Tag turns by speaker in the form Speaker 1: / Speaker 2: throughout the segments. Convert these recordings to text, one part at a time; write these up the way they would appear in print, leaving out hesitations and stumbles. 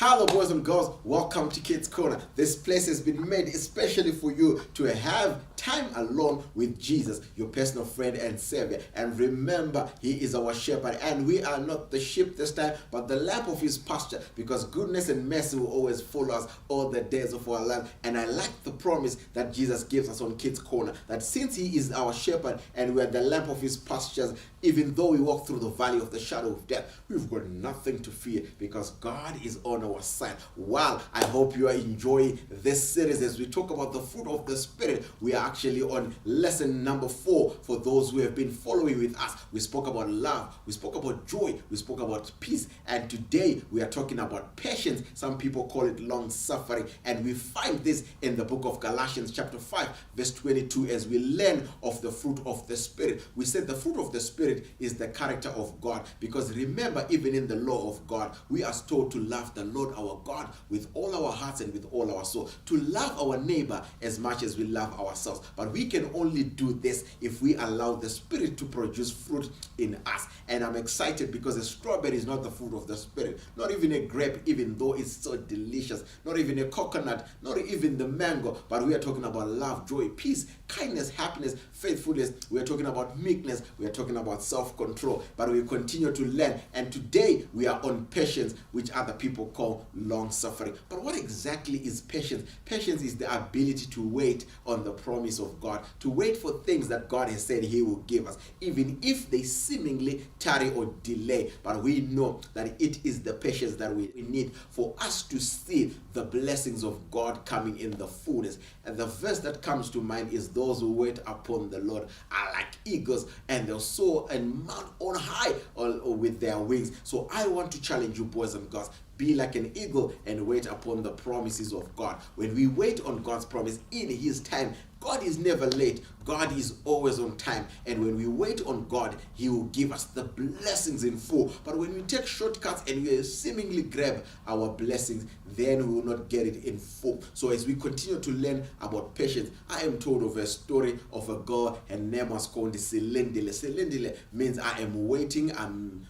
Speaker 1: Hello boys and girls, welcome to Kids Corner. This place has been made especially for you to have time alone with Jesus, your personal friend and savior. And remember, he is our shepherd, and we are not the sheep this time, but the lamb of his pasture, because goodness and mercy will always follow us all the days of our life. And I like the promise that Jesus gives us on Kids Corner, that since he is our shepherd and we are the lamb of his pastures, even though we walk through the valley of the shadow of death, we've got nothing to fear because God is on our side. Well, I hope you are enjoying this series as we talk about the fruit of the Spirit. We are actually on lesson number 4 for those who have been following with us. We spoke about love, we spoke about joy, we spoke about peace, and today we are talking about patience. Some people call it long suffering, and we find this in the book of Galatians chapter 5 verse 22 as we learn of the fruit of the Spirit. We said the fruit of the Spirit is the character of God, because remember, even in the law of God, we are told to love the Lord our God with all our hearts and with all our soul, to love our neighbor as much as we love ourselves. But we can only do this if we allow the Spirit to produce fruit in us. And I'm excited because a strawberry is not the fruit of the Spirit, not even a grape, even though it's so delicious, not even a coconut, not even the mango, but we are talking about love, joy, peace, kindness, happiness, faithfulness. We are talking about meekness, we are talking about self-control, but we continue to learn. And today we are on patience, which other people call long suffering. But what exactly is patience? Patience is the ability to wait on the promise of God, to wait for things that God has said he will give us, even if they seemingly tarry or delay. But we know that it is the patience that we need for us to see the blessings of God coming in the fullness. And the verse that comes to mind is, those who wait upon the Lord are like eagles, and they'll soar and mount on high or with their wings. So I want to challenge you, boys and girls, be like an eagle and wait upon the promises of God. When we wait on God's promise in his time, God is never late. God is always on time. And when we wait on God, he will give us the blessings in full. But when we take shortcuts and we seemingly grab our blessings, then we will not get it in full. So as we continue to learn about patience, I am told of a story of a girl, and name was called Silendile. Silendile means I am waiting, I'm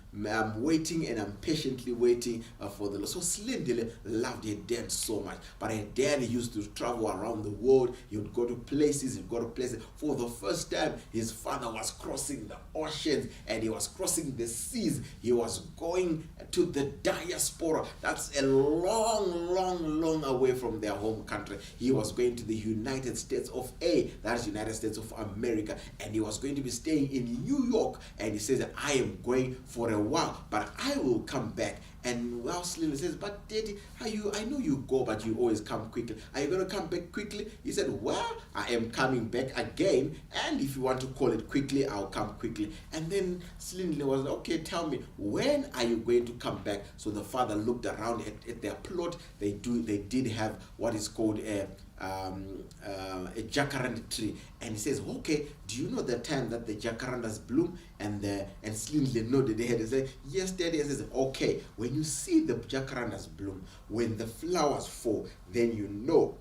Speaker 1: waiting, and I'm patiently waiting for the Lord. So Silendile loved her dad so much, but her dad used to travel around the world. He would go to places, he'd go to places. For the first time, his father was crossing the oceans and he was crossing the seas. He was going to the diaspora. That's a long away from their home country. He was going to the United States of A, that's United States of America, and he was going to be staying in New York. And he says that I am going for a while, but I will come back. And Wesley says, but Daddy, I know you go, but you always come quickly. Are you going to come back quickly? He said, well, I am coming back again, and if you want to call it quickly, I'll come quickly. And then Slinley was like, okay, tell me, when are you going to come back? So the father looked around at their plot. They did have what is called a jacaranda tree, and he says, okay, do you know the time that the jacarandas bloom? And Slinley nodded their head and said, yes, Daddy. And says, okay, when you see the jacarandas bloom, when the flowers fall, then you know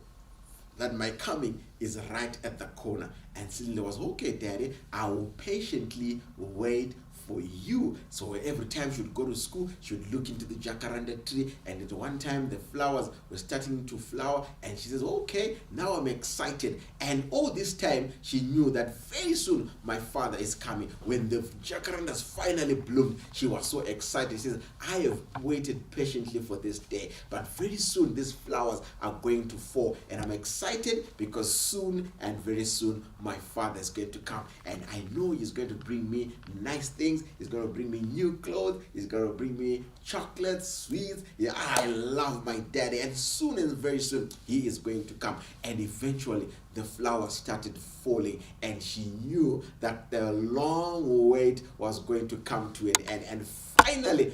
Speaker 1: that my coming is right at the corner. And Slinley was, okay, Daddy, I will patiently wait for you. So every time she would go to school, she would look into the jacaranda tree, and at one time the flowers were starting to flower, and she says, okay, now I'm excited. And all this time she knew that very soon my father is coming. When the jacarandas finally bloomed, she was so excited. She says, I have waited patiently for this day, but very soon these flowers are going to fall, and I'm excited because soon and very soon my father is going to come, and I know he's going to bring me nice things. He's going to bring me new clothes. He's going to bring me chocolates, sweets. Yeah, I love my daddy. And soon and very soon, he is going to come. And eventually, the flowers started falling. And she knew that the long wait was going to come to an end. And finally,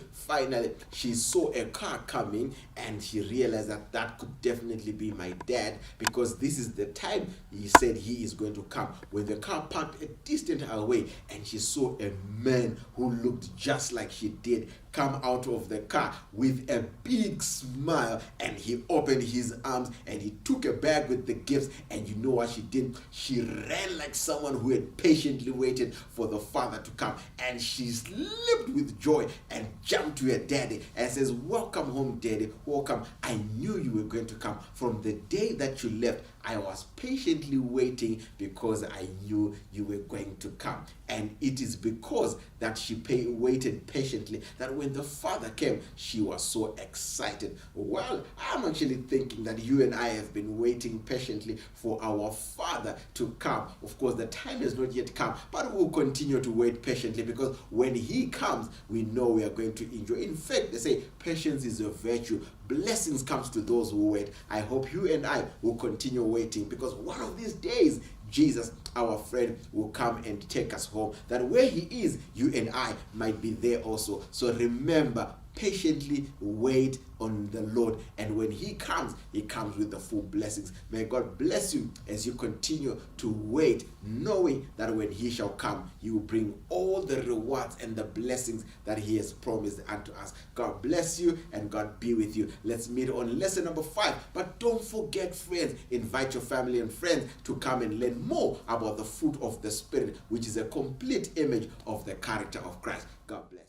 Speaker 1: she saw a car coming, and she realized that could definitely be my dad, because this is the time he said he is going to come. When the car parked a distant away, and she saw a man who looked just like she did come out of the car with a big smile, and he opened his arms and he took a bag with the gifts. And you know what she did? She ran like someone who had patiently waited for the father to come, and she leaped with joy and jumped to her daddy and says, welcome home, daddy, welcome. I knew you were going to come. From the day that you left, I was patiently waiting because I knew you were going to come. And it is because that she waited patiently that when the father came, she was so excited. Well, I'm actually thinking that you and I have been waiting patiently for our father to come. Of course, the time has not yet come, but we'll continue to wait patiently because when he comes, we know we are going to enjoy. In fact, they say patience is a virtue. Blessings comes to those who wait. I hope you and I will continue waiting because one of these days, Jesus, our friend, will come and take us home. That where he is, you and I might be there also. So remember, patiently wait on the Lord. And when he comes with the full blessings. May God bless you as you continue to wait, knowing that when he shall come, he will bring all the rewards and the blessings that he has promised unto us. God bless you and God be with you. Let's meet on lesson number 5. But don't forget, friends, invite your family and friends to come and learn more about the fruit of the Spirit, which is a complete image of the character of Christ. God bless.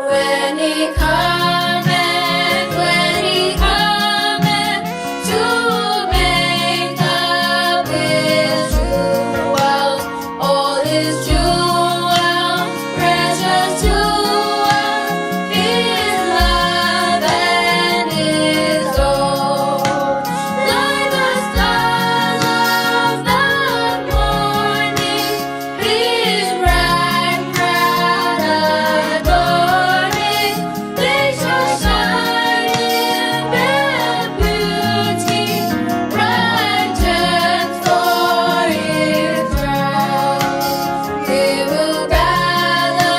Speaker 2: When he cometh to make up his jewels, all his jewels, precious jewels, his love and his own. Like the stars of the morning, his bright crown adorning, they shall shine in their beauty, bright gems for his throne. He will gather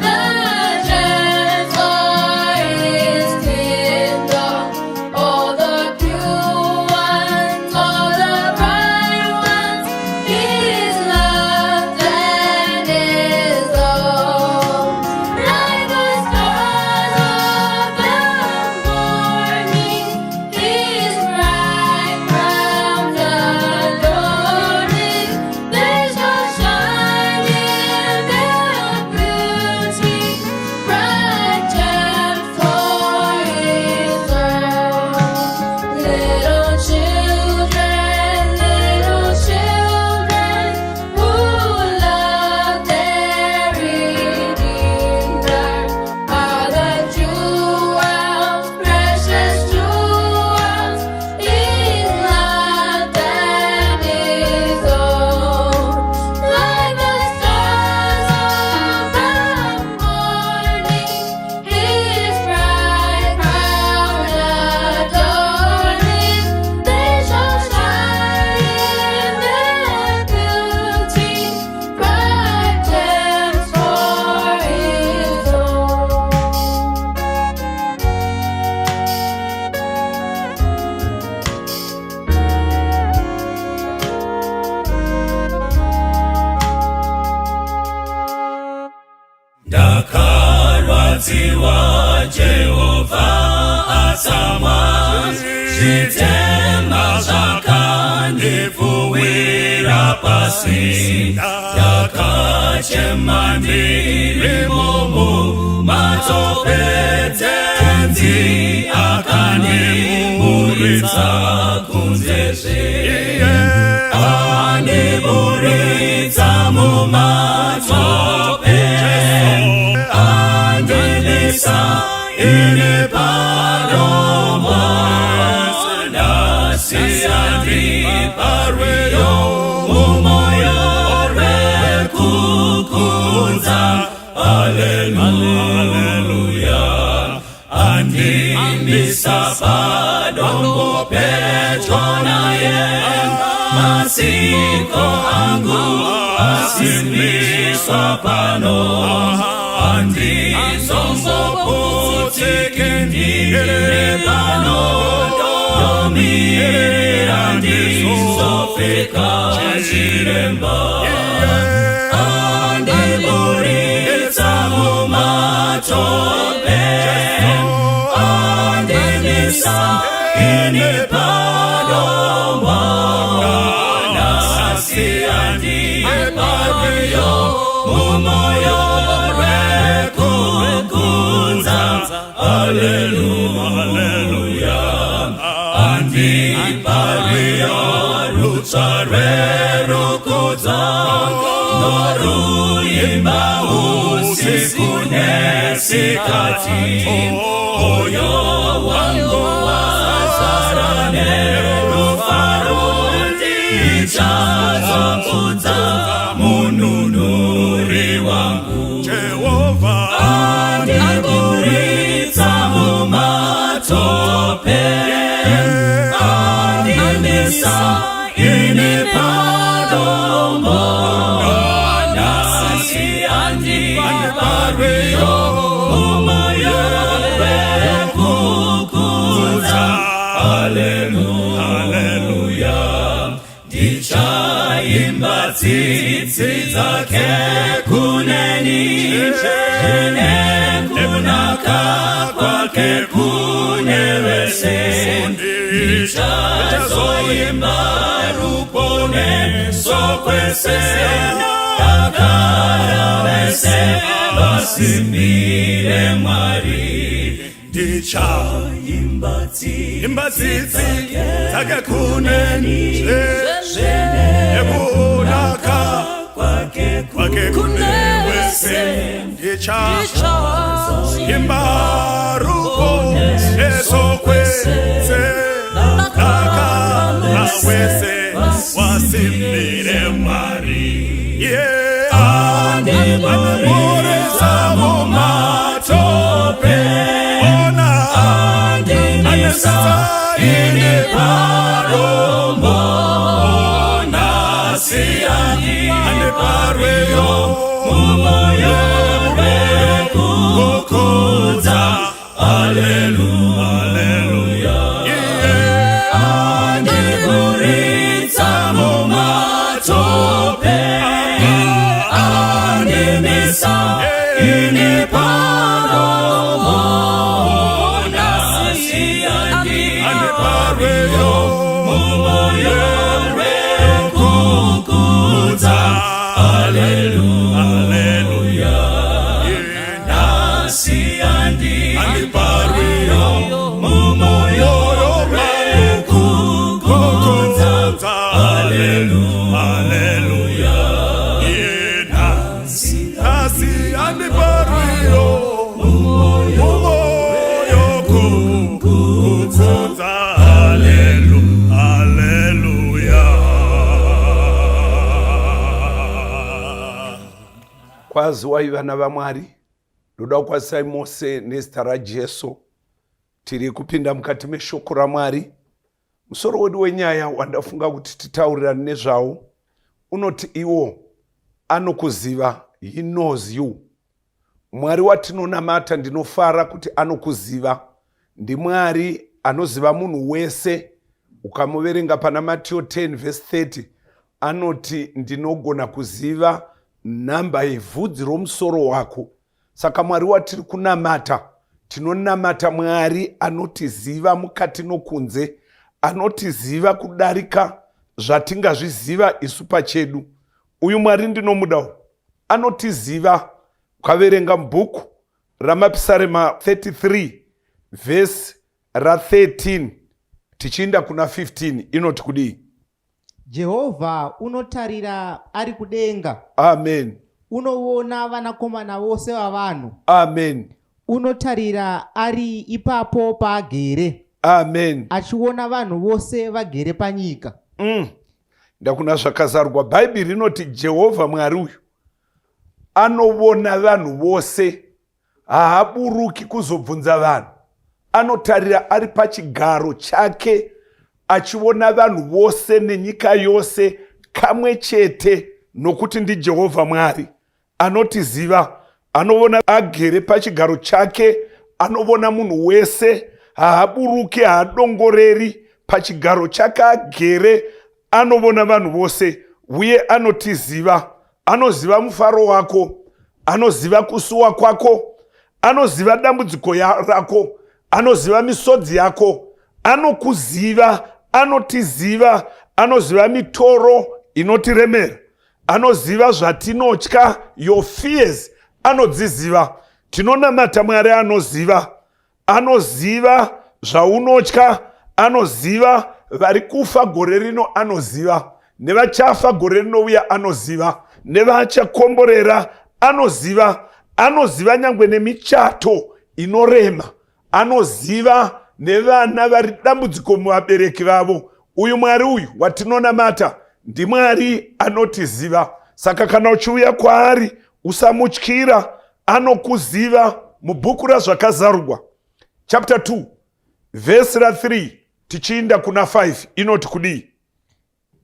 Speaker 2: the gems for his kingdom, all the pure ones, all the bright ones, his love and his own. Like the stars of the morning, his bright crown adorning, they shall shine in their beauty, bright gems for his throne. Little children who love their Redeemer are the jewels, precious jewels, his love and his own. Like the stars of the morning, his bright crown adorning, they shall shine in their beauty, bright gems for his own.
Speaker 3: Ndakarwadziwa Jehova atsamwa, zvitema zvakandifuwira pasi. Ndakachema ndirimo mumatope, tenzi akandiburitsa kunzezve. Andiburitsa mumatope, andilisa ine panomwa, ndasiya parweyo mumoyo rekukudza. Haleluya. Andimisa padombo petro naye, masiko angu asimbiswa pano. Andizongoputike ndire pano, domira ndizofika chiremba. Andiburitsa mumatope, andimisa misa ini padombo nasi andi pario umoyo rekukunza haleluya andi pario lutsare rukuza noruimba usiku nesikati moyo wangu wazarane rufarundi chazokunza mununuri wangu Jehova andiburitsa mumatope andimisa ini padombo nasi andi pario umoyo rekukuza haleluya ndichaimba tsitsi dzake kuneni chene kunaka kwake kunewese ndichazoimba rupone sokwese akarawese basimire mwari ndichaimba tsitsi dzake kuneni nekunaka kwake kunewese ndichaimba rupone sokwese akarawese basimire mwari andiburisa mumatope andimisa ini padombo nasi andi pario umoyo rekukuza haleluya andiburisa mumatope andimisa ini padombo nasi andi pario umoyo rekukuza haleluya nasi andi pario umoyo rekukuza haleluya nasi andi pario umoyo rekukuza haleluya.
Speaker 4: kwaziwai vana vaMwari, ndoda kukwazisai mose nezita raJesu. Tiri kupinda mukati meshoko raMwari. Musoro wedu wenyaya wandafunga kuti titaurirane nezvawo unoti iwo anokuziva, he knows you. Mwari watinonamata ndinofara kuti anokuziva. Ndi Mwari anoziva munhu wese. Ukamuverenga pana Matthew 10:30 anoti ndinogona kuziva nhamba yevhudzi romusoro wako. Saka Mwari watiri kunamata, tinonamata Mwari anotiziva mukati nokunze, anotiziva kudarika zvatingazviziva isu pachedu. Uyu Mwari ndinomudawo, anotiziva. Ukaverenga mubhuku raMapisarema 33 vhesi ra13 tichienda kuna 15 inoti kudii?
Speaker 5: Jehovha unotarira ari kudenga.
Speaker 4: Amen.
Speaker 5: Unoona vanakomana vose vavanhu.
Speaker 4: Amen.
Speaker 5: Unotarira ari ipapo paagere.
Speaker 4: Amen.
Speaker 5: Achiona vanhu vose vagere panyika.
Speaker 4: Ndakuna zvakazarwa. Bhaibheri rinoti Jehovha Mwari uyu anoona vanhu vose, haaburuki kuzobvunza vanhu. Anotarira ari pachigaro chake achiona vanhu vose nenyika yose kamwe chete, nokuti ndi Jehovha Mwari anotiziva. Anoona agere pachigaro chake, anoona munhu wese, haaburuki, haadongoreri. Pachigaro chake agere, anoona vanhu vose, uye anotiziva. Anoziva mufaro wako, anoziva kusuwa kwako, anoziva dambudziko rako, anoziva misodzi yako, Anokuziva, anotiziva, anoziva mitoro inotiremera, anoziva zvatinotya, your fears, anodziziva. Tinonamata Mwari anoziva. Anoziva zvaunotya, anoziva vari kufa gore rino, anoziva nevachafa gore rinouya, anoziva nevachakomborera, anoziva. Anoziva nyangwe nemichato inorema, anoziva nevana vari dambudziko muvabereki vavo. Uyu Mwari uyu watinonamata ndiMwari anotiziva. Saka kana uchiuya kwaari usamutyira, anokuziva. Mubhuku razvakazarurwa chapter 2 verse 3 tichiinda kuna 5 inoti kudii?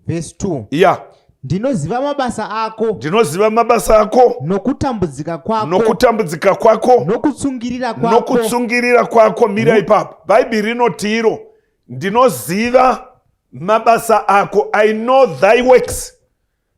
Speaker 5: Verse 2.
Speaker 4: Yeah.
Speaker 5: Ndinoziva mabasa ako,
Speaker 4: Ndinoziva mabasa ako,
Speaker 5: nokutambudzika kwako,
Speaker 4: nokutambudzika kwako,
Speaker 5: nokutsungirira kwako,
Speaker 4: nokutsungirira kwako. Mira ipapo Bhaibheri rinoti iro, ndinoziva mabasa ako. I know thy works.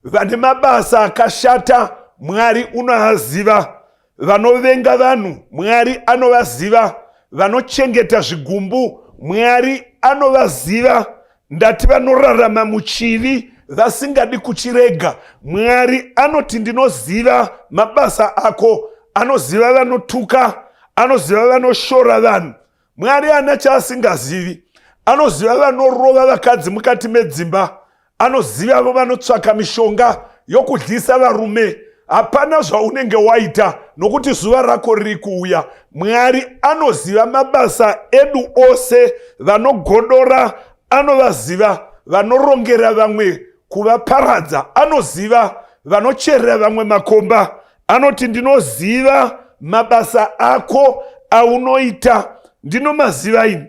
Speaker 4: Vane mabasa akashata Mwari unoaziva. Vanovenga vanhu Mwari anovaziva. Vanochengeta zvigumbu Mwari anovaziva. Ndati vanorarama muchivi vasingadi kuchirega, Mwari anoti ndinoziva mabasa ako. Anoziva vanotuka, anoziva vanoshora vanhu. Mwari hana chaasingazivi. Anoziva vanorova vakadzi mukati medzimba, anoziva vanotsvaka mishonga yokudyisa varume. Hapana zvaunenge waita nokuti zuva rako riri kuuya. Mwari anoziva mabasa edu ose. Vanogodora anovaziva, vanorongera vamwe kuvaparadza anoziva, vanocherera vamwe makomba. Anoti ndinoziva mabasa ako aunoita, ndinomaziva ini.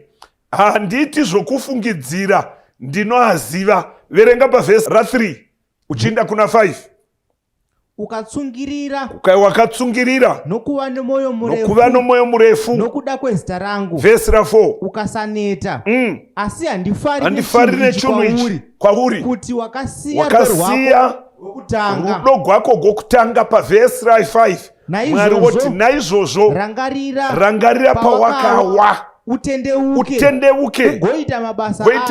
Speaker 4: Handiti zvokufungidzira, ndinoaziva. Verenga pavhesi ra3 uchiinda kuna 5.
Speaker 5: Ukatsungirira,
Speaker 4: wakatsungirira
Speaker 5: nokuva nemwoyo
Speaker 4: murefu,
Speaker 5: nokuda kwezita rangu.
Speaker 4: vhesi ra4.
Speaker 5: Ukasaneta, asi handifari
Speaker 4: handifari nechinhu ichi kwauri,
Speaker 5: kuti wakasiya
Speaker 4: rudo rwako rwokutanga. Pavhesi ra5 Mwari woti naizvozvo rangarira pawakawa, utendeuke,
Speaker 5: ugoita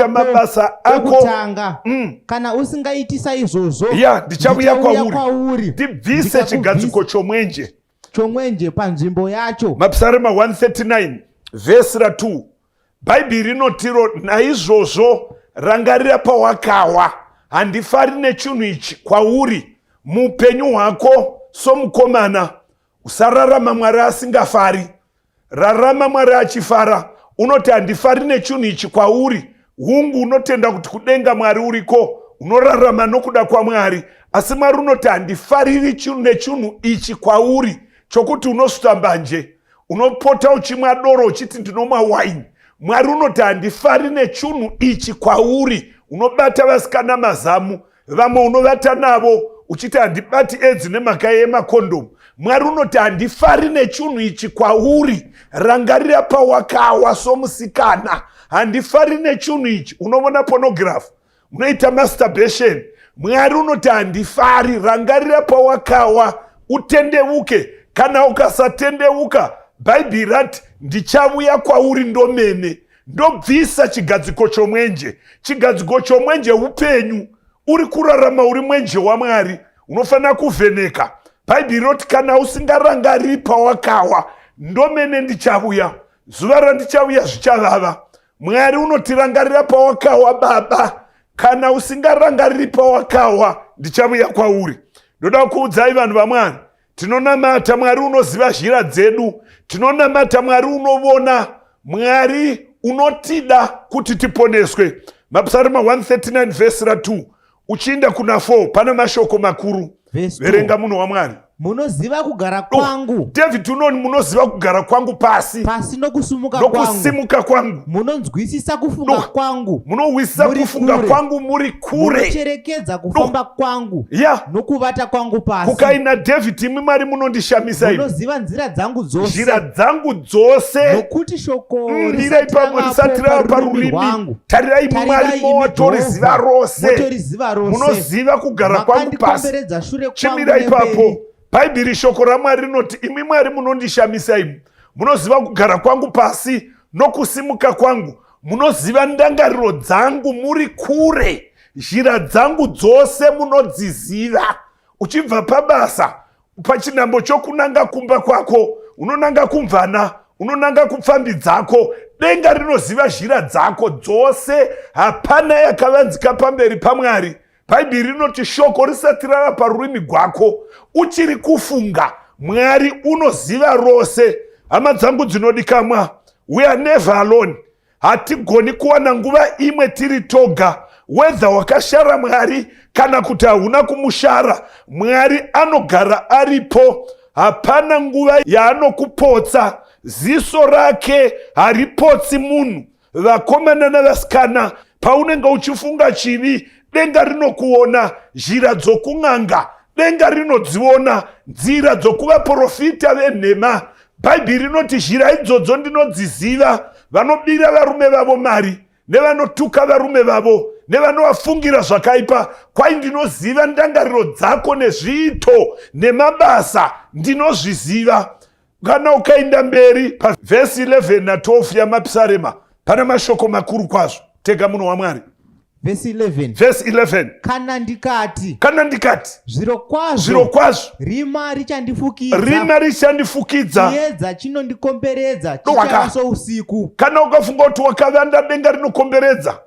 Speaker 4: mabasa ako
Speaker 5: ekutanga. Kana usingaiti saizvozvo,
Speaker 4: ndichauya kwauri ndibvise chigadziko chomwenje
Speaker 5: panzvimbo yacho.
Speaker 4: Mapsalma 139 vhesi ra2 Bhaibheri rinotiro, naizvozvo rangarira pawakawa, handifari nechinhu ichi kwauri. Muupenyu hwako somukomana usararama Mwari asingafari, rarama Mwari achifara. Unoti handifari nechinhu ichi kwauri. Hungu unotenda kuti kudenga Mwari uriko, unorarama nokuda kwaMwari. Asi Mwari unoti handifariri nechinhu ichi kwauri, chokuti unosvita mbanje, unopota uchimwa doro uchiti ndinomwa waini. Mwari unoti handifari nechinhu ichi kwauri. Unobata vasikana mazamu, vamwe unovata navo uchiti handibati edzi nemhaka yemakondomu. Mwari unoti handifari nechinhu ichi kwauri. Rangarira pawakawa somusikana, handifari nechinhu ichi. Unoona pornography, unoita masturbation, Mwari unoti handifari. Rangarira pawakawa, utendeuke. Kana ukasatendeuka, Bhaibheri rati ndichauya kwauri ndomene, ndobvisa chigadziko chomwenje. Chigadziko chomwenje upenyu. Uri kurarama uri mwenje waMwari, unofanira kuvheneka. Bhaibheri roti kana usingarangariri pawakawa, ndomene ndichauya. Zuva randichauya zvichavava. Mwari unotirangarira pawakawa Baba. Kana usingarangariri pawakawa, ndichauya kwauri. Ndoda kuudzai vanhu vaMwari, tinonamata Mwari unoziva zhira dzedu. Tinonamata Mwari unovona, Mwari unotida kuti tiponeswe. Mapsalma 139 vhesi ra2 uchiinda kuna 4 pana mashoko makuru. Verenga munhu waMwari.
Speaker 5: Munoziva kugara kwangu.
Speaker 4: David unoni munoziva kugara kwangu pasi nokusimuka kwangu.
Speaker 5: Munonzwisisa kufunga kwangu.
Speaker 4: Munowisisa kufunga kwangu muri kure.
Speaker 5: Munocherekedza kufamba kwangu nokuvata kwangu pasi.
Speaker 4: Kukaina David imi Mwari munondishamisa imi.
Speaker 5: Munoziva nzira dzangu dzose.
Speaker 4: Nzira dzangu dzose.
Speaker 5: Nokuti shoko
Speaker 4: risati rava parurimi. Tarirai Mwari motoriziva rose. Munoziva kugara kwangu pasi. Chimira ipapo. Bhaibheri shoko raMwari rinoti imi Mwari munondishamisa imi. Munoziva kugara kwangu pasi nokusimuka kwangu. munoziva ndangariro dzangu muri kure, zhira dzangu dzose munodziziva. Uchibva pabasa, pachinambo chokunanga kumba kwako, unonanga kumvana, unonanga kupfambi dzako, denga rinoziva zhira dzako dzose, hapana yakavanzika pamberi paMwari. Bhaibheri rinoti shoko risati rava parurimi rwako, uchiri kufunga, Mwari unoziva rose. Hama dzangu dzinodikamwa, we are never alone. Hatigoni kuwana nguva imwe tiri toga. Whether wakashara Mwari kana kuti hauna kumushara, Mwari anogara aripo. Hapana nguva yaanokupotsa. Ziso rake haripotsi munhu. Vakomana navasikana, paunenge uchifunga chivi, denga rinokuona zhira dzokung'anga, denga rinodziona nzira dzokuvaprofita venhema. Bhaibheri rinoti zhira idzodzo ndinodziziva, vanobira varume vavo mari, nevanotuka varume vavo, nevanovafungira zvakaipa. Kwai ndinoziva ndangariro dzako nezviito nemabasa, ndinozviziva. Kana ukaenda mberi pavhesi 11 na 12 yamapisarema, pana mashoko makuru kwazvo. Tega munhu waMwari.
Speaker 5: Verse 11.
Speaker 4: Verse 11.
Speaker 5: Kana ndikati
Speaker 4: zviro
Speaker 5: kwazvo
Speaker 4: kwazvo
Speaker 5: rima
Speaker 4: richandifukidza,
Speaker 5: chiedza chinondikomberedza chichava sousiku.
Speaker 4: Kana ukafunga kuti wakavanda denga rinokomberedza,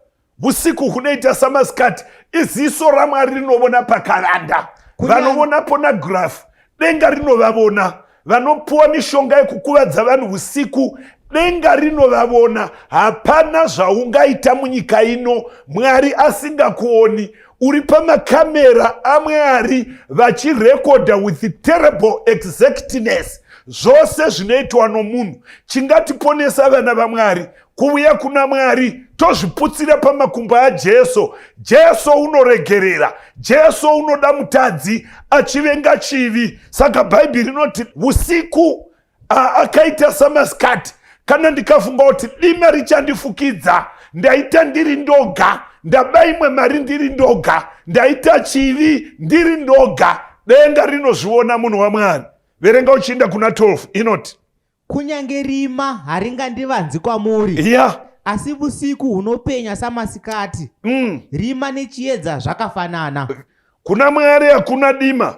Speaker 4: usiku hunoita samasikati, iziso raMwari rinovona pakavanda. Vanovona pornography, denga rinovavona. Vanopuwa mishonga yekukuvadza vanhu usiku, denga rinovavona. Hapana zvaungaita munyika ino Mwari asingakuoni. Uri pamakamera aMwari vachirekodha with terrible exactness zvose zvinoitwa nomunhu. Chingatiponesa vana vaMwari, kuuya kuna Mwari tozviputsira pamakumbo aJesu. Jesu unoregerera, Jesu unoda mutadzi achivenga chivi. Saka Bhaibheri rinoti usiku akaita samasikati. Kana ndikafunga kuti dima richandifukidza, ndaita ndiri ndoga, ndaba imwe mari ndiri ndoga, ndaita chivi ndiri ndoga, denga rinozviona munhu waMwari. Verenga uchienda kuna 12 inoti
Speaker 5: kunyange rima haringandivanzi kwamuri, asi usiku hunopenya samasikati. Rima nechiedza zvakafanana.
Speaker 4: Kuna Mwari hakuna dima,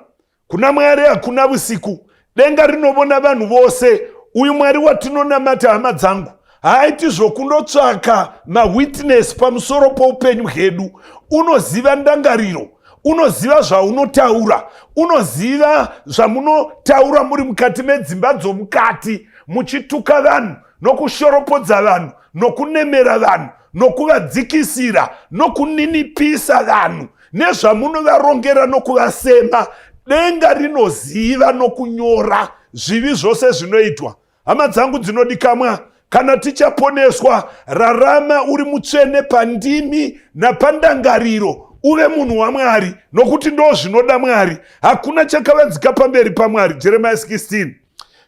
Speaker 4: kuna Mwari hakuna usiku. Denga rinovona vanhu vose. Uyu Mwari watinonamata hama dzangu haaiti zvokundotsvaka mawitness pamusoro poupenyu hwedu. Unoziva ndangariro, unoziva zvaunotaura, unoziva zvamunotaura muri mukati medzimba dzomukati, muchituka vanhu nokushoropodza vanhu, nokunemera vanhu, nokuvadzikisira, nokuninipisa vanhu, nezvamunovarongera nokuvasema. Denga rinoziva nokunyora zvivi zvose zvinoitwa. Hama dzangu dzinodikamwa, kana tichaponeswa, rarama uri mutsvene pandimi napandangariro, uve munhu waMwari, nokuti ndo zvinoda Mwari. Hakuna chakavanzika pamberi paMwari. Jeremiah 16.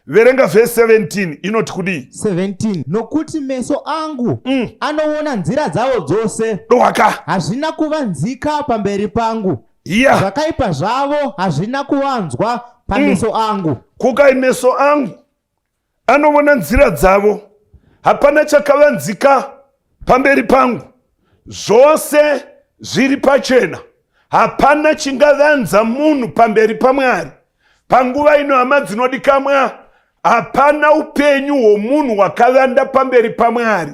Speaker 4: Verenga verse 17 inoti kudii?
Speaker 5: 17. Nokuti meso angu anoona nzira dzavo dzose, hazvina kuvanzika pamberi pangu. Zvakaipa zvavo hazvina kuvanzwa pameso angu.
Speaker 4: Kukai meso angu anoona nzira dzavo, hapana chakavanzika pamberi pangu. Zvose zviri pachena, hapana chingavanza munhu pamberi paMwari. Panguva ino hama dzinodikamwa, hapana upenyu hwomunhu hwakavanda pamberi paMwari.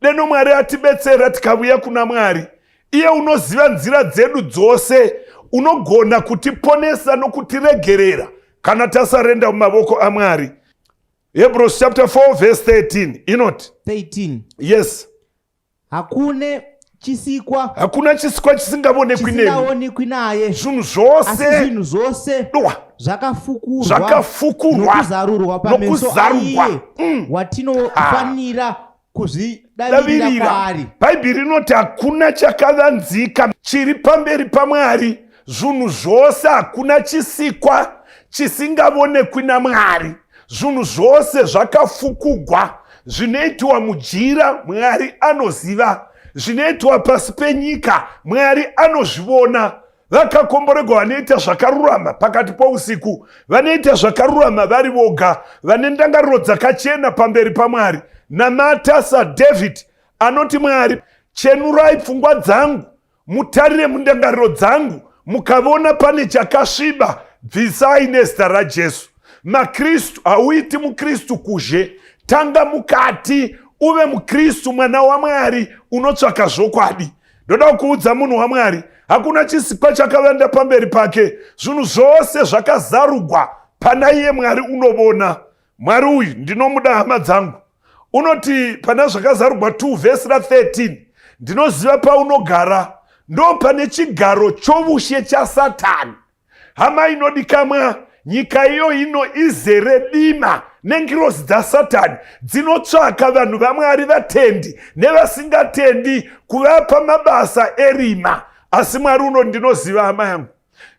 Speaker 4: Deno Mwari atibetsera tikauya kuna Mwari. Iye unoziva nzira dzedu dzose, unogona kutiponesa nokutiregerera kana tasarenda mumavoko aMwari. Hebrews chapter 4 verse 13 inoti
Speaker 5: 13.
Speaker 4: Yes.
Speaker 5: Hakuna chisikwa
Speaker 4: chisingaonekwi naye. Zvinhu zvose
Speaker 5: zvakafukurwa nokuzarurwa pameso aiye watinofanira kuzvidavirira kwaari.
Speaker 4: Bhaibheri rinoti hakuna chakavanzika chiri pamberi paMwari. Zvinhu zvose, hakuna chisikwa chisingaonekwi naMwari. Zvinhu zvose zvakafukugwa. Zvinoitwa mujira Mwari anoziva, zvinoitwa pasi penyika Mwari anozviona. Vakakomboregwa vanoita zvakarurama pakati pousiku, vanoita zvakarurama vari voga, vane ndangariro dzakachena pamberi paMwari. Namata saDhavhidhi anoti Mwari, chenurai pfungwa dzangu, mutarire mundangariro dzangu, mukavona pane chakasviba, bvisai nezita raJesu. MaKristu hauiti muKristu kuzhe, tanga mukati uve muKristu mwana waMwari unotsvaka zvokwadi. Ndoda kuudza munhu waMwari, hakuna chisikwa chakavanda pamberi pake, zvinhu zvose zvakazarugwa pana iye Mwari unovona. Mwari uyu ndinomuda hama dzangu. Unoti pana zvakazarugwa 2 vhesi ra13, ndinoziva paunogara, ndo pane chigaro chovushe chaSatani. Hama inodikamwa, nyika iyo ino izere dima nengirozi dzaSatani dzinotsvaka vanhu vaMwari vatendi nevasingatendi kuvapa mabasa erima. Asi Mwari uno ndinoziva hama yangu,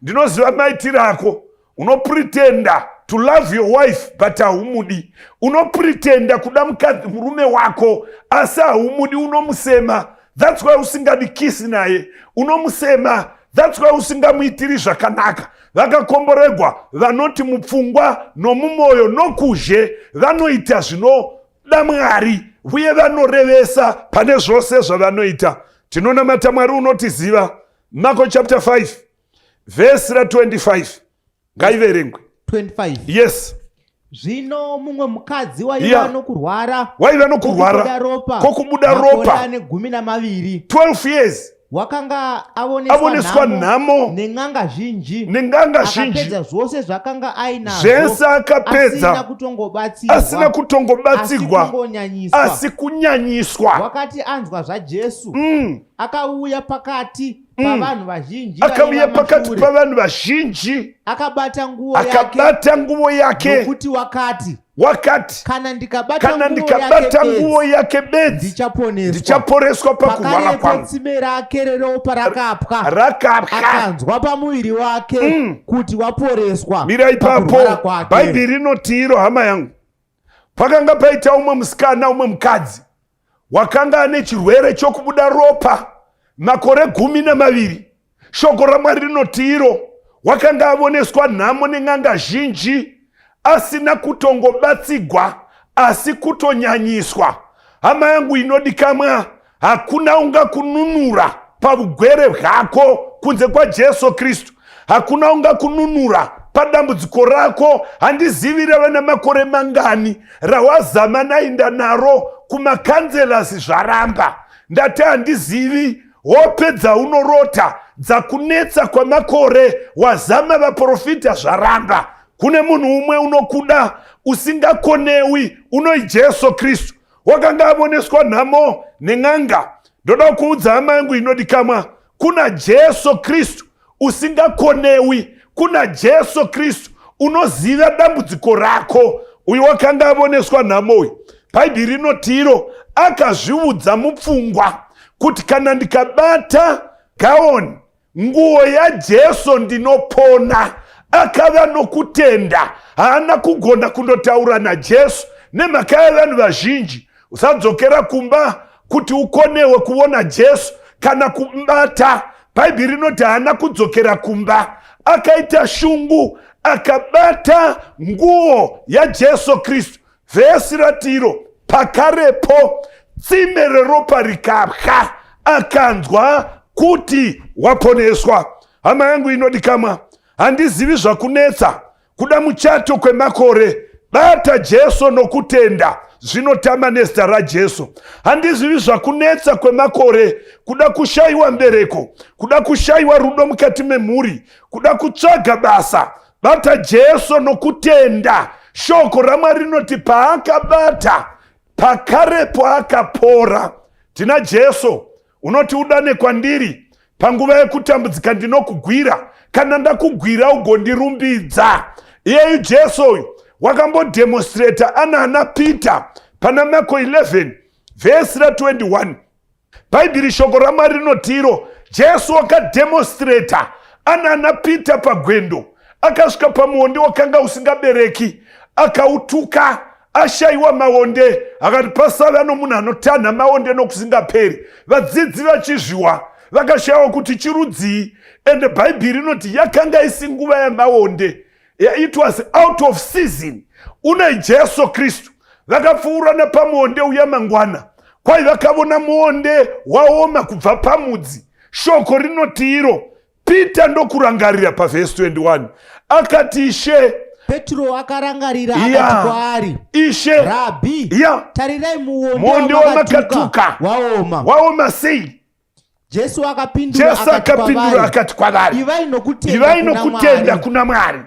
Speaker 4: ndinoziva maitiro ako. Unopretenda to love your wife but haumudi. Unopretenda kuda murume wako asi haumudi, unomusema. That's why usingadi kisi naye, unomusema. That's why usingamuitiri zvakanaka. Vakakomboregwa vanoti mupfungwa nomumoyo nokuzhe vanoita zvinoda Mwari uye vanorevesa pane zvose zvavanoita. Tinonamata Mwari unotiziva. Marko chapter 5 vhesi ra25 ngaiverengwe.
Speaker 5: 25.
Speaker 4: Yes.
Speaker 5: Zvino mumwe mukadzi waiva nokurwara
Speaker 4: kokubuda ropa
Speaker 5: ane 12
Speaker 4: years,
Speaker 5: wakanga
Speaker 4: aboneswa nhamo
Speaker 5: neng'anga zhinji,
Speaker 4: akapedza
Speaker 5: zvose zvakanga ainazvo,
Speaker 4: zvese akapedza asina kutongobatsirwa asi kunyanyiswa.
Speaker 5: wakati anzwa zvaJesu akauya pakati pavanhu vazhinji, akabata nguo yake
Speaker 4: wakati
Speaker 5: kana
Speaker 4: ndikabata nguo yake bedzi ndichaporeswa pakurwara kwangu.
Speaker 5: tsime rake reropa rakapwa, akanzwa pamuviri wake kuti waporeswa.
Speaker 4: Mira ipapo, Bhaibheri rinoti iro hama yangu, pakanga paita umwe musikana umwe mukadzi wakanga ane chirwere chokubuda ropa makore 12. Shoko raMwari rinoti iro wakanga aboneswa nhamo neng'anga zhinji asina kutongobatsigwa asi kutonyanyiswa. Hama yangu inodikamwa, hakuna unga kununura paugwere hwako kunze kwa Jesu Kristu. Hakuna unga kununura padambudziko rako. Handizivi rava namakore mangani rawazama nainda naro kumakanzelasi zvaramba. Ndati handizivi hope dzaunorota dzakunetsa kwamakore wazama vaprofita zvaramba. Kune munhu umwe unokuda usingakonewi, unoi Jesu Kristu. Wakanga aboneswa nhamo neng'anga. Ndoda kuudza hama yangu inodikamwa, kuna Jesu Kristu usingakonewi, kuna Jesu Kristu unoziva dambudziko rako. Uyu wakanga aboneswa nhamo uyu, Bhaibheri rinoti iro akazviudza mupfungwa kuti kana ndikabata gaoni, nguo yaJesu, ndinopona. Akava nokutenda, haana kugona kundotaura naJesu nemhaka yavanhu vazhinji. Usadzokera kumba kuti ukonewe kuona Jesu kana kumbata. Bhaibheri rinoti haana kudzokera kumba, akaita shungu akabata nguo yaJesu Kristu. Vhesi ratiro, pakarepo tsime reropa rikapwa, akanzwa kuti waponeswa. Hama yangu inodikamwa, handizivi zvakunetsa kuda muchato kwemakore. Bata Jesu nokutenda, zvinotama nezita raJesu. Handizivi zvakunetsa kwemakore kuda kushayiwa mbereko, kuda kushayiwa rudo mukati memhuri, kuda kutsvaga basa. Bata Jesu nokutenda. Shoko raMwari rinoti paakabata pakarepo akapora. Tina Jesu unoti udane kwandiri panguva yekutambudzika, ndinokugwira. Kana ndakugwira ugondirumbidza. Iyeyu Jesu wakambodemonstrata ana Peter pana Marko 11 vhesi ra21. Bhaibheri shoko raMwari rinoti iro Jesu wakademonstrata ana Peter pagwendo. Akasvika pamuonde wakanga usingabereki, akautuka, ashayiwa maonde. Akati pasava nomunhu anotanha maonde nokusingaperi. Vadzidzi vachizviwa vakashayiwa kuti chirudzii. And Bhaibheri rinoti yakanga isi nguva yamaonde. It was out of season. Une Jesu Kristu vakapfuura napamuonde uya mangwana kwai vakavona muonde waoma kubva pamudzi. Shoko rinoti iro. Pita ndokurangarira pavhesi 21 akati, Ishe,
Speaker 5: Petro akarangarira
Speaker 4: Yeah.
Speaker 5: akati kwaari,
Speaker 4: Ishe,
Speaker 5: Rabhi,
Speaker 4: Yeah.
Speaker 5: tarirai
Speaker 4: muonde
Speaker 5: muonde
Speaker 4: wamakatuka waoma sei?
Speaker 5: Jesu akapindura
Speaker 4: Jesu akapindura akati kwavari,
Speaker 5: ivai
Speaker 4: ivai
Speaker 5: nokutenda
Speaker 4: nokutenda kuna Mwari.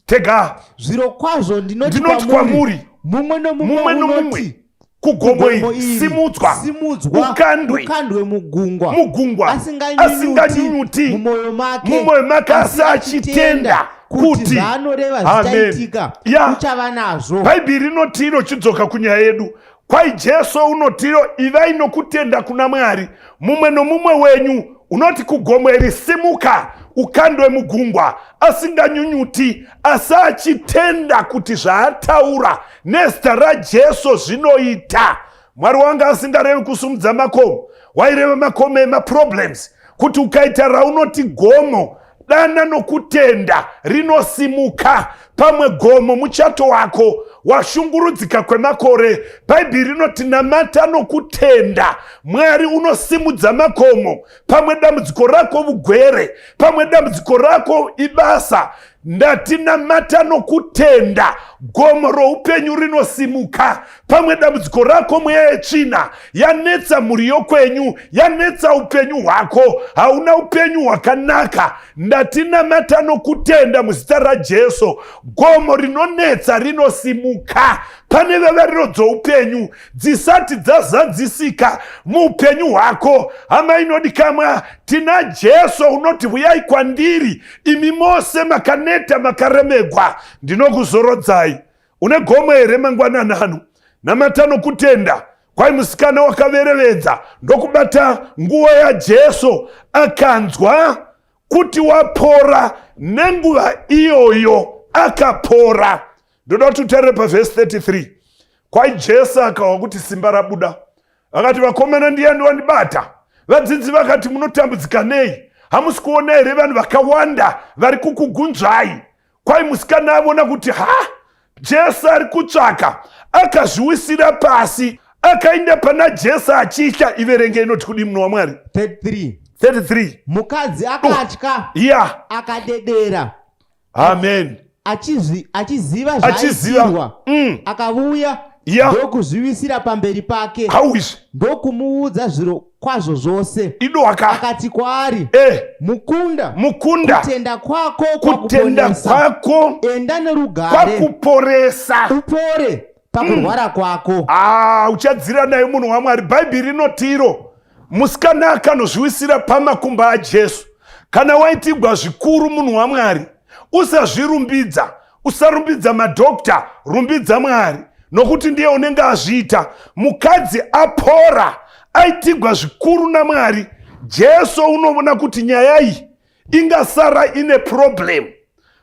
Speaker 4: Tega,
Speaker 5: zviro kwazvo ndinoti
Speaker 4: ndinoti
Speaker 5: kwamuri,
Speaker 4: kwamuri,
Speaker 5: mumwe
Speaker 4: mumwe
Speaker 5: nomumwe
Speaker 4: nomumwe
Speaker 5: unoti
Speaker 4: kugomo iri simudzwa,
Speaker 5: ukandwe mugungwa, asinganyunyuti mumwoyo make
Speaker 4: asi achitenda kuti
Speaker 5: zvaanoreva
Speaker 4: Amen.
Speaker 5: zvichaitika
Speaker 4: Yeah.
Speaker 5: uchava nazvo.
Speaker 4: Bhaibheri rinoti iro chidzoka kunyaya yedu. Kwai Jesu unotiro, ivai nokutenda kuna Mwari. Mumwe nomumwe wenyu unoti kugomo iri simuka ukandwe mugungwa, asinganyunyuti asi achitenda kuti zvaataura nezita raJesu zvinoita. Mwari wanga asingarevi kusumudza makomo, waireva makomo emaproblems, kuti ukaita raunoti gomo, dana nokutenda rinosimuka. Pamwe gomo muchato wako washungurudzika kwemakore, Bhaibheri rinoti namata nokutenda, Mwari unosimudza makomo. Pamwe dambudziko rako ugwere, pamwe dambudziko rako ibasa, ndati namata nokutenda, gomo roupenyu rinosimuka. Pamwe dambudziko rako mweya yetsvina yanetsa mhuri yokwenyu, yanetsa upenyu hwako, hauna upenyu hwakanaka, ndati namata nokutenda muzita raJesu, gomo rinonetsa rinosimuka. Pane veveriro dzoupenyu dzisati dzazadzisika muupenyu hwako. Hama inodikamwa, tina Jesu unoti uyai kwandiri imi mose makaneta makaremegwa, ndinokuzorodzai. Une gomo here mangwanananu? Namata nokutenda. Kwai musikana wakaverevedza ndokubata nguo yaJesu, akanzwa kuti wapora, nenguva iyoyo akapora. Ndoda kuti utarire pavhesi 33. Kwai Jesu akawa kuti simba rabuda, akati vakomana ndiani wandibata? Vadzidzi vakati munotambudzika nei? Hamusi kuona here vanhu vakawanda vari kukugunzvai? Kwai musikana avona kuti Jesu ari kutsvaka, akazviwisira pasi, akaenda pana Jesu achitya. Iverenge inoti kudi munhu waMwari. 33.
Speaker 5: Mukadzi akatya, akadedera.
Speaker 4: Amen.
Speaker 5: Achiziva zvaitirwa, akauya ndokuzviwisira pamberi pake, ndokumuudza zviro kwazvo zvose. Akati kwaari, mukunda, kutenda kwako kwakuponesa, enda nerugare
Speaker 4: kwakuporesa,
Speaker 5: upore pakurwara kwako.
Speaker 4: Uchadzira naye munhu waMwari. Bhaibheri rinoti iro, musikana akanozviwisira pamakumba aJesu. Kana waitigwa zvikuru munhu waMwari, usazvirumbidza, usarumbidza madhokta, rumbidza Mwari, nokuti ndiye unenge azviita. Mukadzi apora, aitigwa zvikuru naMwari. Jesu unoona kuti nyaya iyi ingasara ine problem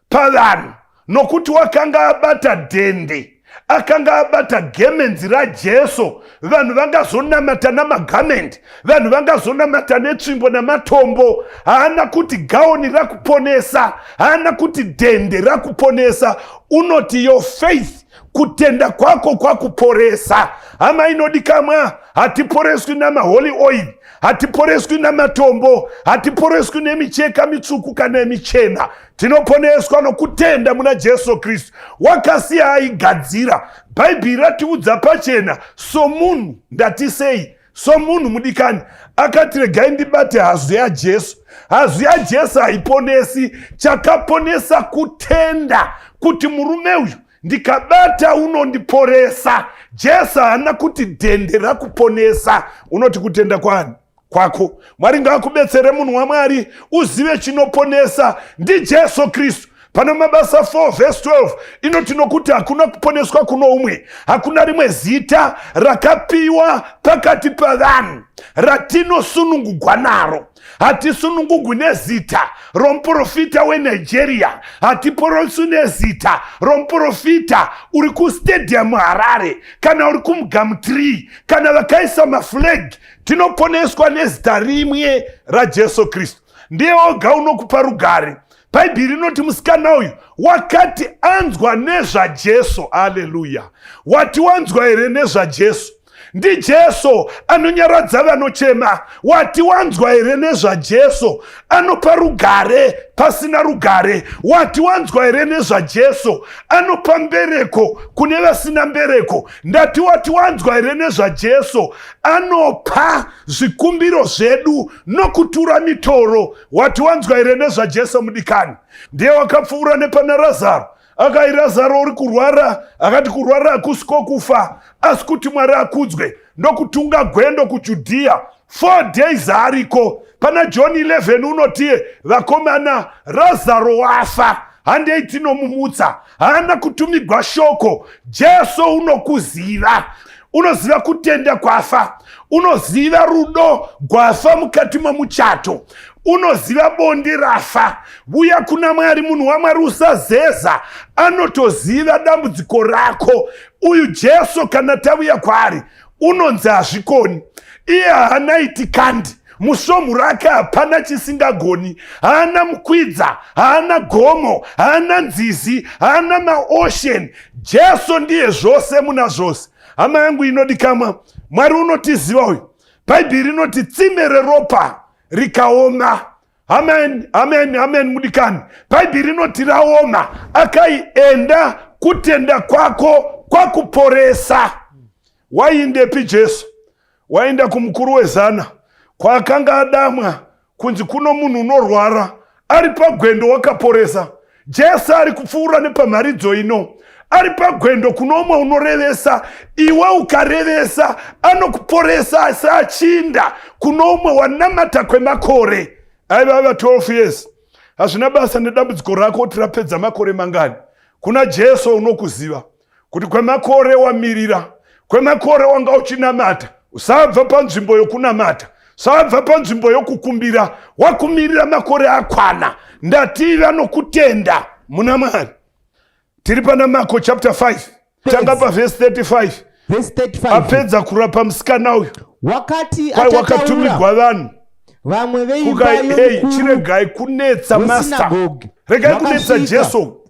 Speaker 4: pavanhu, nokuti wakanga abata dhende, akanga abata gemenzi raJesu. Vanhu vangazonamata namagamendi, vanhu vangazonamata netsvimbo namatombo. Haana kuti gauni rakuponesa, haana kuti dhende rakuponesa. Unoti your faith, kutenda kwako kwakuporesa. Hama inodikamwa, hatiporeswi namaholy oil, hatiporeswi namatombo, hatiporeswi nemicheka mitsvuku kana michena. Tinoponeswa nokutenda muna Jesu Kristu. Wakasiya aigadzira. Bhaibheri ratiudza pachena, somunhu ndatisei, somunhu mudikani, akati regai ndibate hazu yaJesu. Hazu yaJesu haiponesi, chakaponesa kutenda, kuti murume uyu ndikabata unondiporesa. Jesu haana kuti dhende rakuponesa. Unoti kutenda kwani? Kwako. Mwari ngaakubetsere munhu waMwari, uzive chinoponesa ndi Jesu Kristu. Pana mabasa 4 verse 12 inoti nokuti hakuna kuponeswa kuno umwe, hakuna rimwe zita rakapiwa pakati pavanhu ratinosunungugwa naro. Hatisunungugwi nezita romuprofita weNigeria, hatiporeswi nezita romuprofita uri kustadium Harare, kana uri kumugumtree, kana vakaisa maflag. Tinoponeswa nezita rimwe raJesu Kristu. Ndiye oga unokupa rugare. Bhaibheri rinoti musikana uyu wakati anzwa nezvaJesu. Haleluya. Wati wanzwa here nezvaJesu? ndijesu anonyaradza vanochema. Wati wanzwa here nezvajesu anopa rugare pasina rugare? Wati wanzwa here nezvajesu anopa mbereko kune vasina mbereko? Ndati wati wanzwa here nezvajesu anopa zvikumbiro zvedu nokutura mitoro? Wati wanzwa here nezvajesu mudikani? Ndiye wakapfuura nepana Razaro, akai Razaro uri kurwara, akati kurwara hakusiko kufa asi kuti Mwari akudzwe, ndokutunga gwendo kuJudhia 4 days ariko. Pana John 11 unotiye vakomana Razaro wafa, handei tinomumutsa. Haana kutumigwa shoko. Jesu unokuziva, unoziva kutenda kwafa, unoziva rudo gwafa mukati momuchato, unoziva bondi rafa. Buya kuna Mwari, munhu waMwari usazeza, anotoziva dambudziko rako. Uyu Jesu kana tauya kwaari unonzi hazvikoni. Iye haanaiti kandi, musvomu rake hapana chisingagoni. Haana mukwidza, haana gomo, haana nzizi, haana maocean. Jesu ndiye zvose muna zvose. Hama yangu inodikanwa, Mwari unotiziva uyu. Bhaibheri rinoti tsime reropa rikaoma. Amen, amen, amen mudikani. Bhaibheri rinoti raoma. Akaienda kutenda kwako kwakuporesa. Waindepi Jesu? Waenda kumukuru wezana, kwaakanga adamwa kunzi kuno munhu unorwara, ari pagwendo wakaporesa. Jesu ari kupfuura nepamharidzo ino, ari pagwendo kuno umwe unorevesa. Iwe ukarevesa anokuporesa seachinda kuno umwe wanamata kwemakore. Aiva 12 years. Hazvina basa nedambudziko rako kuti rapedza makore mangani. Kuna Jesu unokuziva kuti kwemakore wamirira, kwemakore wanga uchinamata, usabva panzvimbo yokunamata, usabva panzvimbo yokukumbira, wakumirira makore akwana. Ndativa nokutenda muna Mwari. Tiri pana Marko chapter 5 tanga pa verse 35.
Speaker 5: Verse 35.
Speaker 4: Apedza kurapa musikana uyu,
Speaker 5: wakati
Speaker 4: wakatumigwa vanhu.
Speaker 5: vamwe veimba
Speaker 4: Hey, chiregai kunetsa master,
Speaker 5: wesinagoge
Speaker 4: regai kunetsa Jesu.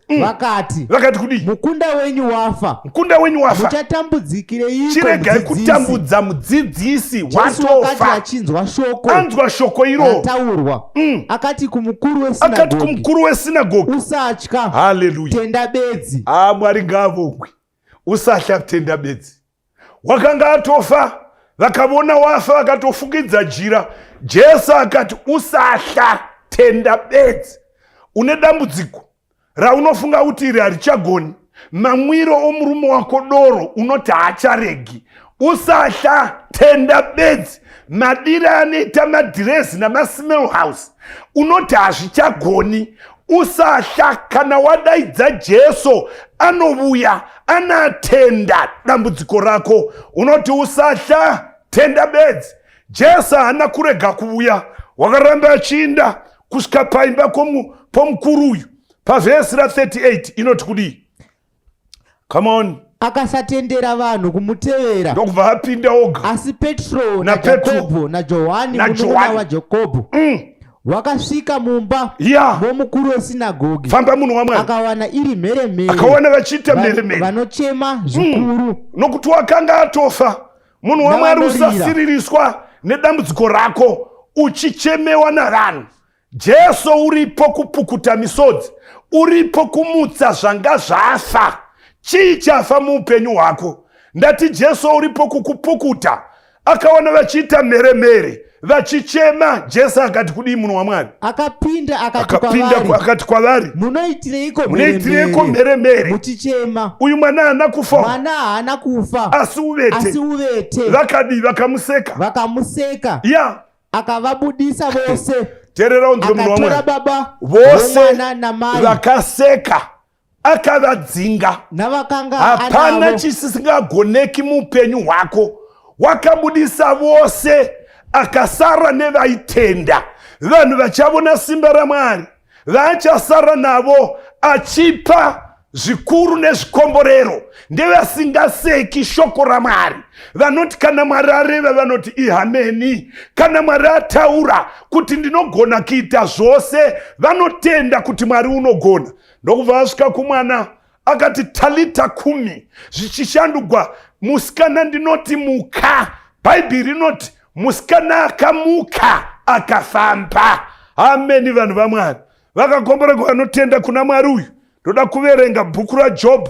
Speaker 4: Vakati kudi
Speaker 5: mukunda wenyu wafa,
Speaker 4: mukunda wenyu wafa,
Speaker 5: muchatambudzikireiko
Speaker 4: chiregai
Speaker 5: mudzidzisi?
Speaker 4: kutambudza mudzidzisi.
Speaker 5: Jesu wakati
Speaker 4: Watofa,
Speaker 5: achinzwa shoko
Speaker 4: anzwa shoko iro,
Speaker 5: rataurwa, akati kumukuru
Speaker 4: wesinagoge,
Speaker 5: usatya,
Speaker 4: haleluya,
Speaker 5: tenda bedzi.
Speaker 4: Mwari ngaavongwe. Usatya kutenda bedzi. Wakanga atofa, vakavona wafa, vakatofukidza jira. Jesu akati usatya, tenda bedzi. Une dambudziko raunofunga kuti iri harichagoni, mamwiro omurume wako doro unoti haacharegi. Usatya, tenda bedzi. Madiri anoita madhirezi namasmell house unoti hazvichagoni. Usatya, kana wadaidza Jesu anovuya, anatenda dambudziko rako. Unoti usatya, tenda bedzi. Jesu haana kurega kuuya, wakaramba achiinda kusvika paimba pomukuru uyu. Pavhesi ra38 inoti kudii? Come on.
Speaker 5: Akasatendera vanhu kumutevera,
Speaker 4: ndokubva apinda oga.
Speaker 5: asi Petro
Speaker 4: Na
Speaker 5: naJakobho naJohani munun'una waJakobho wakasvika mumba momukuru wesinagoge.
Speaker 4: Famba munhu waMwari.
Speaker 5: Akawana iri mheremhere,
Speaker 4: akawana vachiita mheremhere,
Speaker 5: vanochema zvikuru,
Speaker 4: nokuti wakanga atofa. Munhu waMwari, usasiririswa nedambudziko rako uchichemewa navanhu. Jesu uripo kupukuta misodzi, uripo kumutsa zvanga zvafa. Chii chafa muupenyu hwako? Ndati Jesu uripo kukupukuta. Akawana vachiita mheremhere, vachichema. Jesu akati kudii munhu waMwari?
Speaker 5: Akapinda
Speaker 4: akati kwavari, munoitireiko mheremhere
Speaker 5: muchichema?
Speaker 4: Uyu mwana haana kufa,
Speaker 5: mwana haana kufa,
Speaker 4: asi uvete. Vakadii? Vakamuseka.
Speaker 5: Akavabudisa vose.
Speaker 4: Teerera unzwe munhu waMwari.
Speaker 5: Akatora baba
Speaker 4: Vose
Speaker 5: vomwana namai,
Speaker 4: vakaseka, akavadzinga.
Speaker 5: navakanga
Speaker 4: Hapana
Speaker 5: anavo.
Speaker 4: chisingagoneki muupenyu hwako. Wakabudisa vose, akasara nevaitenda. Vanhu vachavona simba raMwari, vachasara navo achipa zvikuru nezvikomborero. Ndevasingaseki shoko raMwari, vanoti kana Mwari areva vanoti ihameni. Kana Mwari ataura kuti ndinogona kuita zvose, vanotenda kuti Mwari unogona. Ndokubva asvika kumwana akati talita kumi, zvichishandugwa musikana ndinoti muka. Bhaibheri rinoti musikana akamuka akafamba. Ameni vanhu vaMwari vakakomboreka vanotenda kuna Mwari uyu. Ndoda kuverenga bhuku raJob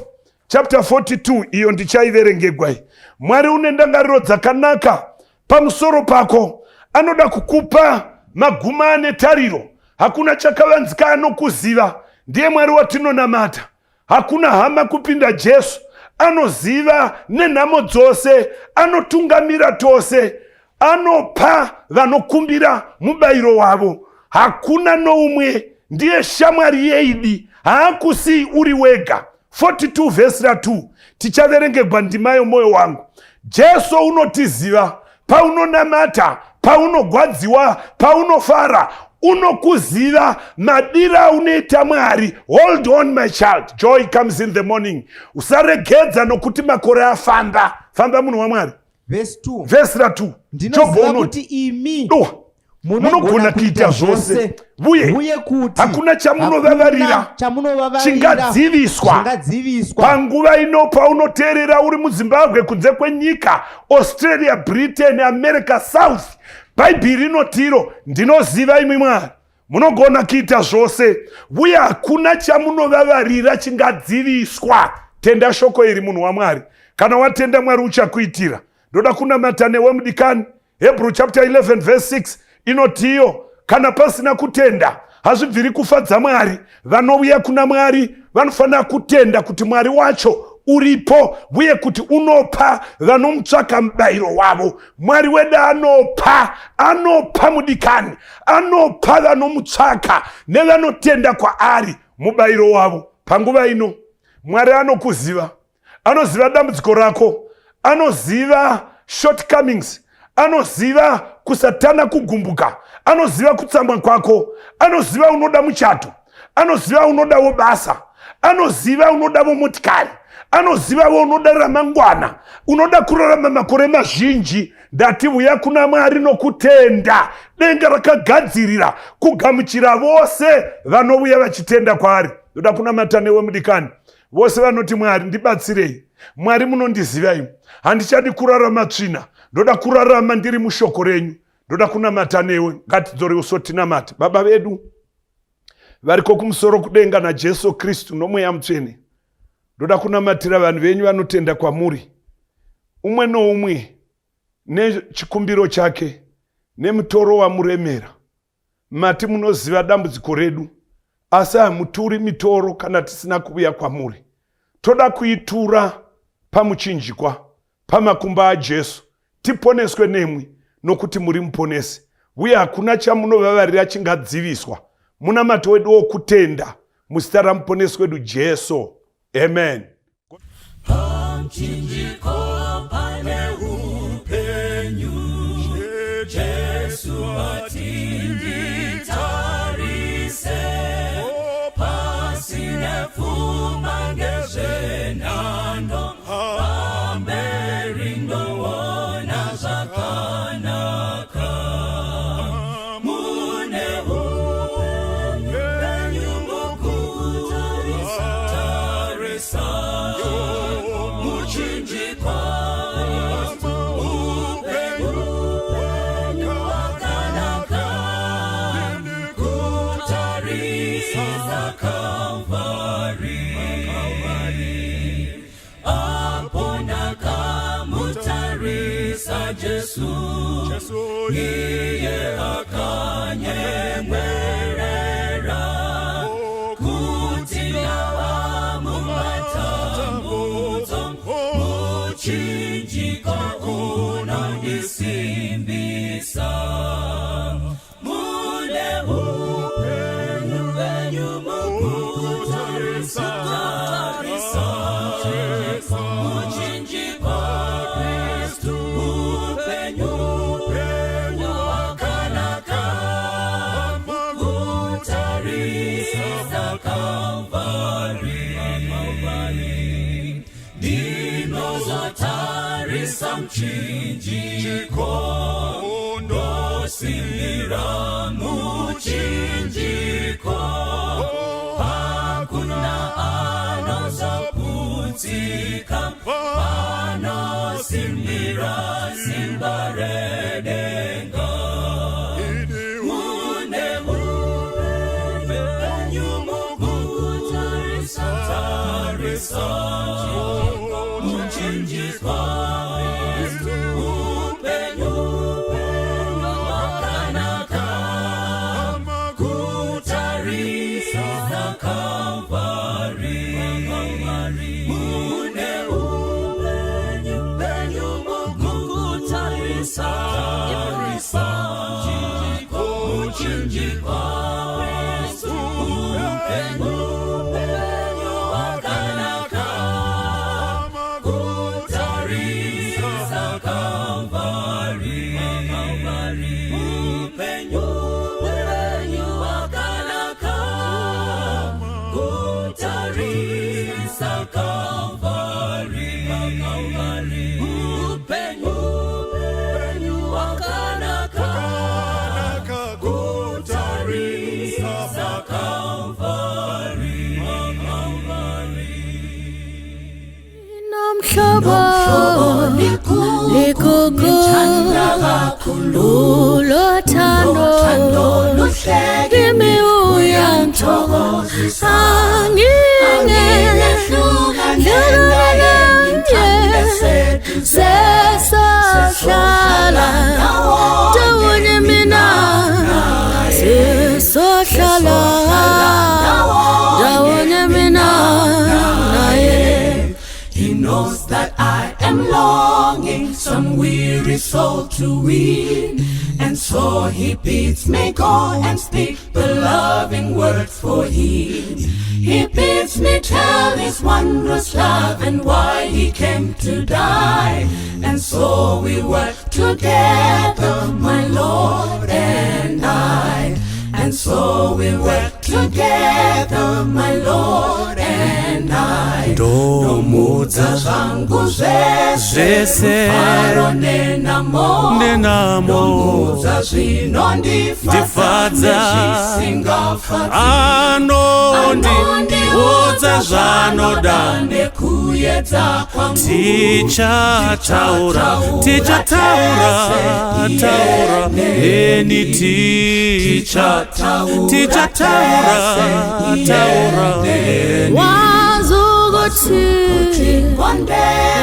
Speaker 4: chapter 42, iyo ndichaiverengegwa. Mwari une ndangariro dzakanaka pamusoro pako. Anoda kukupa maguma ane tariro. Hakuna chakavanzika anokuziva. Ndiye Mwari watinonamata. Hakuna hama kupinda Jesu. Anoziva nenhamo dzose, anotungamira tose, anopa vanokumbira mubayiro wavo. Hakuna noumwe. Ndiye shamwari yeidi, haakusii uri wega. 42 verse 2 tichaverengegwa ndimayo moyo wangu. Jesu unotiziva paunonamata, paunogwadziwa, paunofara. Unokuziva madira unoita Mwari. Hold on my child, joy comes in the morning. Usaregedza nokuti makore afamba. Famba munhu waMwari.
Speaker 5: Verse 2.
Speaker 4: Verse 2.
Speaker 5: Ndinoziva kuti imi
Speaker 4: munogona kuita zvose uye kuti hakuna chamunovavarira chingadziviswa panguva ino paunoteerera uri muZimbabwe, kunze kwenyika, Australia, Britain, America, South. Bhaibheri rinotiro ndinoziva imi Mwari munogona kuita zvose uye hakuna chamunovavarira chingadziviswa. Tenda shoko iri munhu waMwari. Kana watenda Mwari uchakuitira. Ndoda kunamata newe mudikani. Hebrew chapter 11 verse 6 inotiyo kana pasina kutenda hazvibviri kufadza Mwari. Vanouya kuna Mwari vanofanira kutenda kuti Mwari wacho uripo uye kuti unopa vanomutsvaka mubayiro wavo. Mwari wedu anopa mudikani, anopa vanomutsvaka nevanotenda kwaari mubayiro wavo. Panguva ino Mwari anokuziva, anoziva dambudziko rako, anoziva shortcomings, anoziva kusatana kugumbuka, anoziva kutsamwa kwako, anoziva unoda muchato, anoziva unodawo basa, anoziva unodawo motikari, anoziva unoda ramangwana, unoda kurarama makore mazhinji. Ndati uya kuna Mwari nokutenda. Denga rakagadzirira kugamuchira vose vanouya vachitenda kwaari. Ndoda kunamata newe mudikani. Vose vanoti Mwari ndibatsirei. Mwari munondiziva imi. Handichadi kurarama tsvina. Ndoda kurarama ndiri mushoko renyu. Ndoda kunamata newe. Ngatidzore uso tinamate. Baba vedu variko kumusoro kudenga naJesu Kristu nomweya mutsvene. Ndoda kunamatira vanhu venyu vanotenda kwamuri. Umwe noumwe nechikumbiro chake nemutoro wamuremera. Mati munoziva dambudziko redu, asi hamuturi mitoro kana tisina kuuya kwamuri. Toda kuitura pamuchinjikwa, pamakumba aJesu. Tiponeswe nemwi nokuti muri muponesi. Uye hakuna chamunovavarira chingadziviswa. Munamato wedu wokutenda muzita ramuponesi wedu Jesu. Amen.
Speaker 3: Jesu atinditarise pasine fuma ngezenando amberindo wona zakanaka mune upenyumukutarisa muchinjikwa Jesu iye akanyemwerera kuti ava mumatambudzo muchinjikwa unondisimbisa mune upenyu venyu mukutarisa muchinjikwa Kristu mchinjiko ndosimira muchinjiko hakuna anozopa Utika Pano Simira Simbaredenga Mune Nyumugu Tarisa Muchinjika Upenyu Makanaka Kutarisa Kalvari Mune Upenyu Mukutarisa Muchinjika Upenyu Makanaka Kutarisa Kalvari Upenyu Makanaka Kutarisa Kalvari Upenyu Makanaka Kutarisa Kalvari
Speaker 2: Nomhlobo likuku ulothando kimi uyangithokozisa sesohlala ndawonye mina sesohlala ndawonye mina naye.
Speaker 3: He knows that I am longing some weary soul to win, and so he bids me go and speak the loving word for him. He bids me tell his wondrous love and why he came to die, and so we work together, my Lord and I. And so we work together, my Lord and I. Ndomuza zangu zese Faro nenamo Ndomuza zinondifadza Anondi Uza zvanoda Nekuyedza kwangu Ticha taura Eni ticha taura
Speaker 2: wazukuthi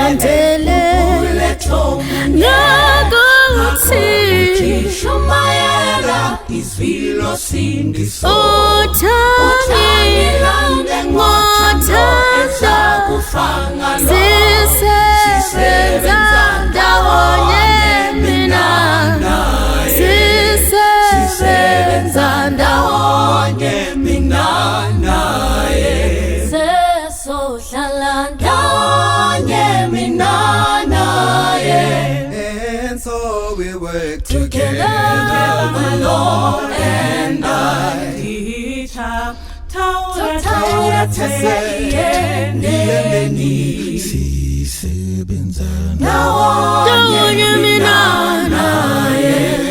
Speaker 2: andele ngakuthi
Speaker 3: shumayela izilo sindiso
Speaker 2: uthangile ngothanda sisebenza ndawonye mina sisebenza ndawonye
Speaker 3: mina naye
Speaker 2: sesohlala
Speaker 3: ndawonye mina naye. And so we work together, my Lord and I. Taura teseyeni sisebenza ndawonye mina naye.